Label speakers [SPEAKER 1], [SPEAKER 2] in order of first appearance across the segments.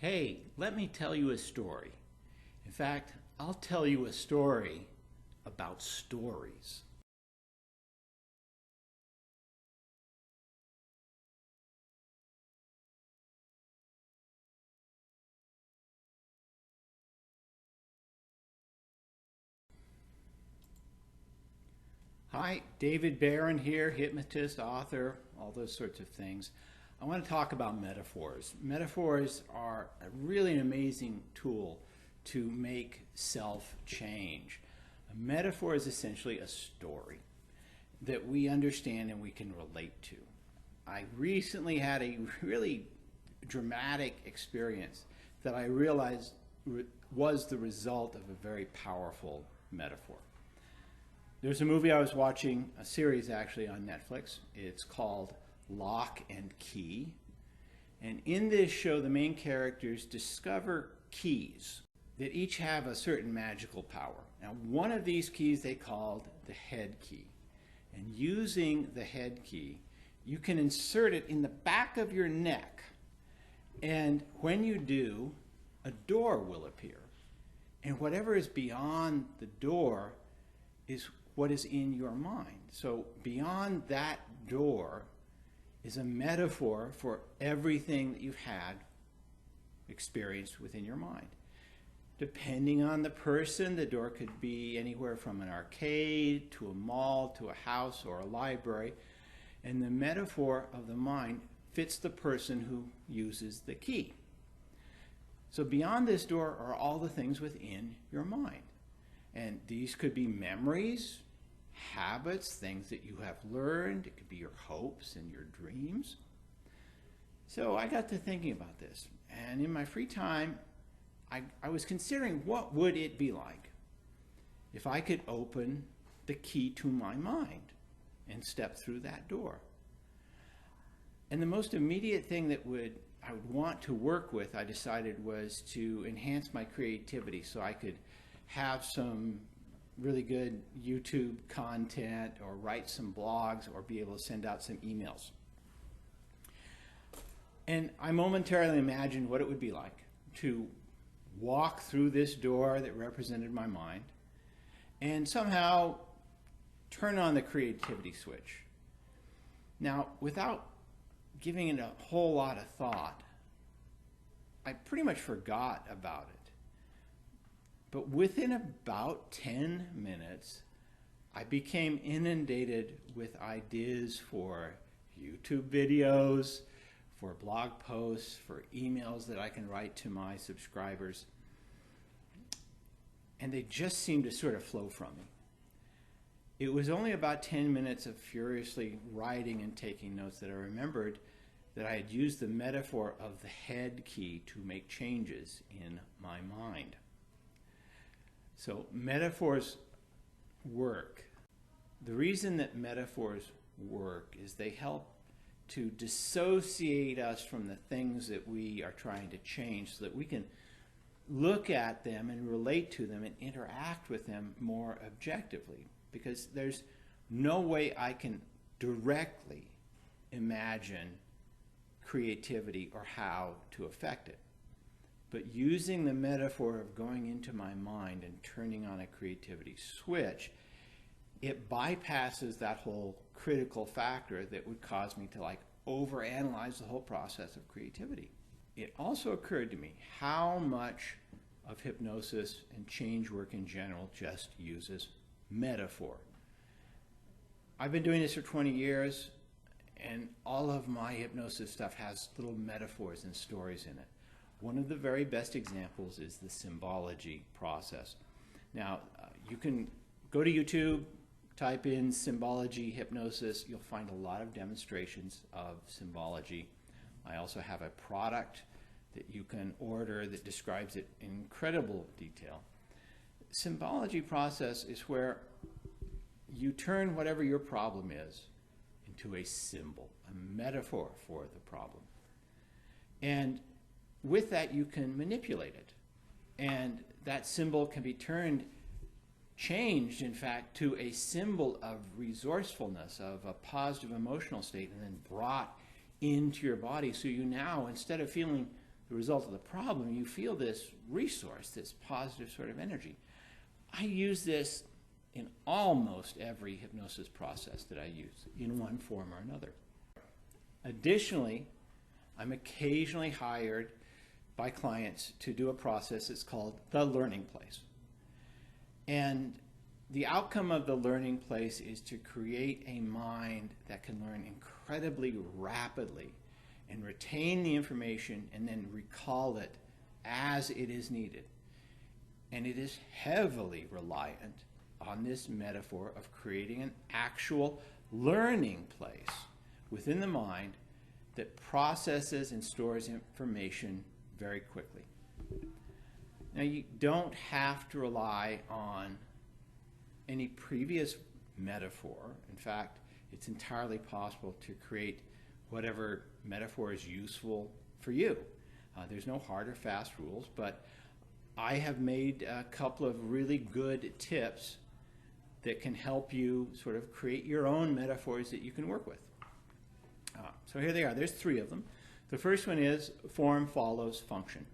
[SPEAKER 1] Hey, let me tell you a story. In fact, I'll tell you a story about stories. Hi, David Barron here, hypnotist, author, all those sorts of things. I want to talk about metaphors. Metaphors are a really amazing tool to make self-change. A metaphor is essentially a story that we understand and we can relate to. I recently had a really dramatic experience that I realized was the result of a very powerful metaphor. There's a movie I was watching, a series actually on Netflix. It's called Lock and Key. And in this show, the main characters discover keys that each have a certain magical power. Now, one of these keys they called the head key. And using the head key, you can insert it in the back of your neck. And when you do, a door will appear. And whatever is beyond the door is what is in your mind. So beyond that door is a metaphor for everything that you've had experienced within your mind. Depending on the person, the door could be anywhere from an arcade to a mall to a house or a library. And the metaphor of the mind fits the person who uses the key. So beyond this door are all the things within your mind. And these could be memories, habits, things that you have learned. It could be your hopes and your dreams. So I got to thinking about this. And in my free time, I was considering what would it be like if I could open the key to my mind and step through that door. And the most immediate thing that I would want to work with, I decided, was to enhance my creativity so I could have some really good YouTube content or write some blogs or be able to send out some emails. And I momentarily imagined what it would be like to walk through this door that represented my mind and somehow turn on the creativity switch. Now, without giving it a whole lot of thought, I pretty much forgot about it. But within about 10 minutes, I became inundated with ideas for YouTube videos, for blog posts, for emails that I can write to my subscribers. And they just seemed to sort of flow from me. It was only about 10 minutes of furiously writing and taking notes that I remembered that I had used the metaphor of the head key to make changes in my mind. So metaphors work. The reason that metaphors work is they help to dissociate us from the things that we are trying to change so that we can look at them and relate to them and interact with them more objectively. Because there's no way I can directly imagine creativity or how to affect it. But using the metaphor of going into my mind and turning on a creativity switch, it bypasses that whole critical factor that would cause me to overanalyze the whole process of creativity. It also occurred to me how much of hypnosis and change work in general just uses metaphor. I've been doing this for 20 years, and all of my hypnosis stuff has little metaphors and stories in it. One of the very best examples is the symbology process. Now, you can go to YouTube, type in symbology hypnosis. You'll find a lot of demonstrations of symbology. I also have a product that you can order that describes it in incredible detail. Symbology process is where you turn whatever your problem is into a symbol, a metaphor for the problem. And with that, you can manipulate it. And that symbol can be changed, in fact, to a symbol of resourcefulness, of a positive emotional state, and then brought into your body. So you now, instead of feeling the result of the problem, you feel this resource, this positive sort of energy. I use this in almost every hypnosis process that I use in one form or another. Additionally, I'm occasionally hired by clients to do a process that's called the learning place. And the outcome of the learning place is to create a mind that can learn incredibly rapidly and retain the information and then recall it as it is needed. And it is heavily reliant on this metaphor of creating an actual learning place within the mind that processes and stores information very quickly. Now, you don't have to rely on any previous metaphor. In fact, it's entirely possible to create whatever metaphor is useful for you. There's no hard or fast rules, but I have made a couple of really good tips that can help you sort of create your own metaphors that you can work with. So here they are. There's 3 of them. The first one is form follows function.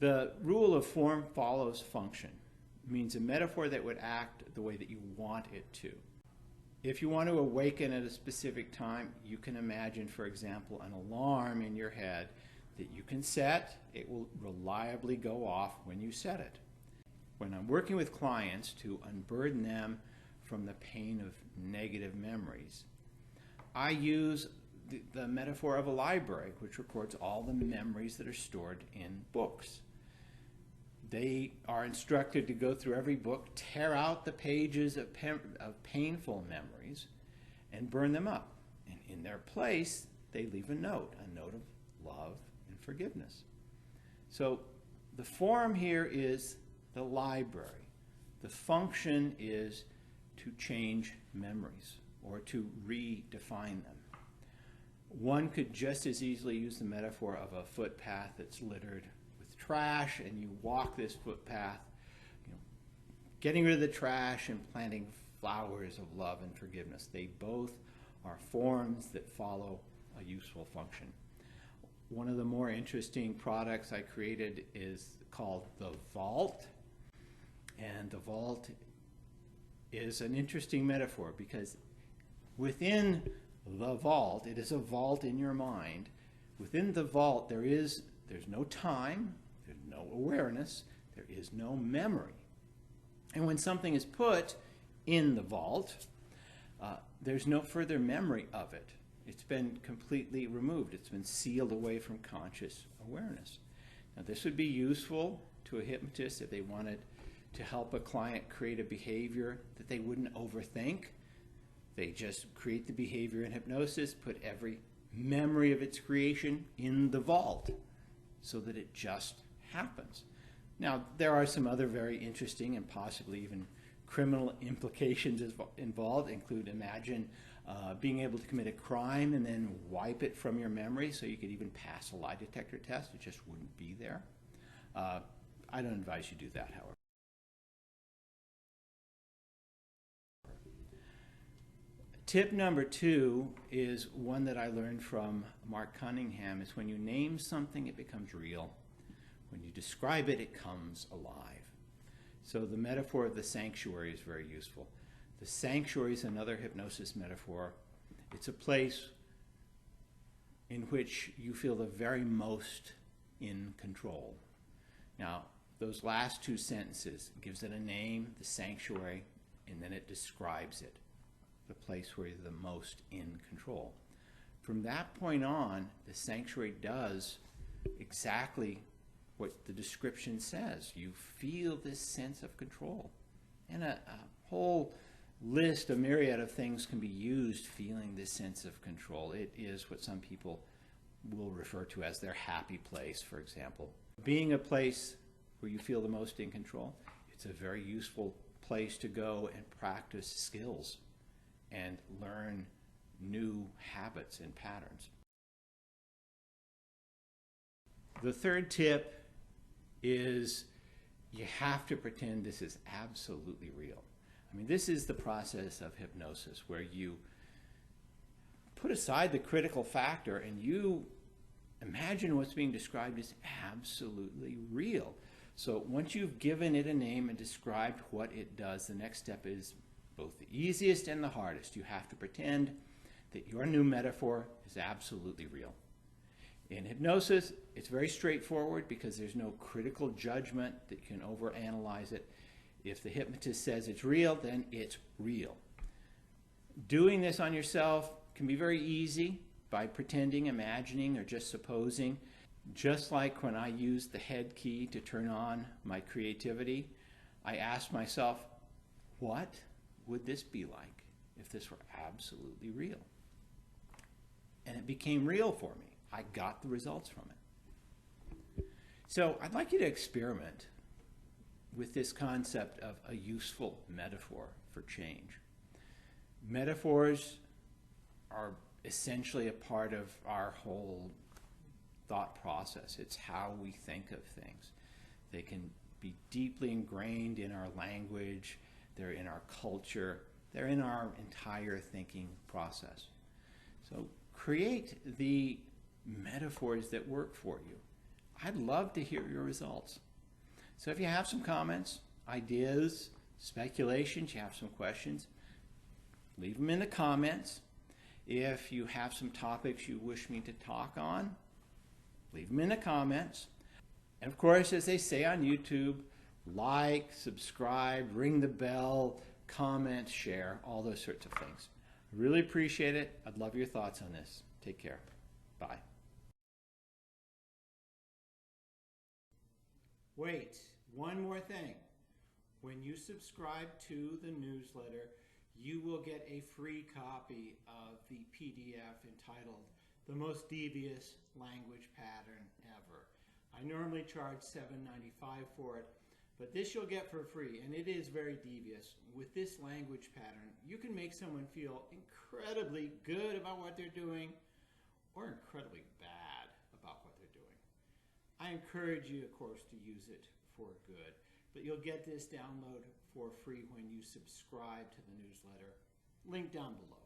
[SPEAKER 1] The rule of form follows function means a metaphor that would act the way that you want it to. If you want to awaken at a specific time, you can imagine, for example, an alarm in your head that you can set. It will reliably go off when you set it. When I'm working with clients to unburden them from the pain of negative memories, I use the metaphor of a library, which records all the memories that are stored in books. They are instructed to go through every book, tear out the pages of painful memories, and burn them up. And in their place, they leave a note of love and forgiveness. So the form here is the library. The function is to change memories or to redefine them. One could just as easily use the metaphor of a footpath that's littered with trash, and you walk this footpath, getting rid of the trash and planting flowers of love and forgiveness. They both are forms that follow a useful function. One of the more interesting products I created is called the Vault. And the Vault is an interesting metaphor because within the vault, it is a vault in your mind. Within the vault, there's no time, there's no awareness, there is no memory. And when something is put in the vault, there's no further memory of it. It's been completely removed. It's been sealed away from conscious awareness. Now, this would be useful to a hypnotist if they wanted to help a client create a behavior that they wouldn't overthink. They just create the behavior in hypnosis, put every memory of its creation in the vault so that it just happens. Now, there are some other very interesting and possibly even criminal implications involved. Imagine being able to commit a crime and then wipe it from your memory so you could even pass a lie detector test. It just wouldn't be there. I don't advise you do that, however. Tip number 2 is one that I learned from Mark Cunningham, is when you name something, it becomes real. When you describe it, it comes alive. So the metaphor of the sanctuary is very useful. The sanctuary is another hypnosis metaphor. It's a place in which you feel the very most in control. Now, those last 2 sentences gives it a name, the sanctuary, and then it describes it, the place where you're the most in control. From that point on, the sanctuary does exactly what the description says. You feel this sense of control. And a whole list, a myriad of things can be used feeling this sense of control. It is what some people will refer to as their happy place, for example. Being a place where you feel the most in control, it's a very useful place to go and practice skills and learn new habits and patterns. The third tip is you have to pretend this is absolutely real. I mean, this is the process of hypnosis where you put aside the critical factor and you imagine what's being described is absolutely real. So once you've given it a name and described what it does, the next step is both the easiest and the hardest. You have to pretend that your new metaphor is absolutely real. In hypnosis, it's very straightforward because there's no critical judgment that can overanalyze it. If the hypnotist says it's real, then it's real. Doing this on yourself can be very easy by pretending, imagining, or just supposing. Just like when I used the head key to turn on my creativity, I asked myself, what would this be like if this were absolutely real? And it became real for me. I got the results from it. So I'd like you to experiment with this concept of a useful metaphor for change. Metaphors are essentially a part of our whole thought process. It's how we think of things. They can be deeply ingrained in our language, they're in our culture, they're in our entire thinking process. So create the metaphors that work for you. I'd love to hear your results. So if you have some comments, ideas, speculations, you have some questions, leave them in the comments. If you have some topics you wish me to talk on, leave them in the comments. And of course, as they say on YouTube, like, subscribe, ring the bell, comment, share, all those sorts of things. I really appreciate it. I'd love your thoughts on this. Take care. Bye. Wait, one more thing. When you subscribe to the newsletter, you will get a free copy of the PDF entitled The Most Devious Language Pattern Ever. I normally charge $7.95 for it, but this you'll get for free, and it is very devious. With this language pattern, you can make someone feel incredibly good about what they're doing or incredibly bad about what they're doing. I encourage you, of course, to use it for good, but you'll get this download for free when you subscribe to the newsletter. Link down below.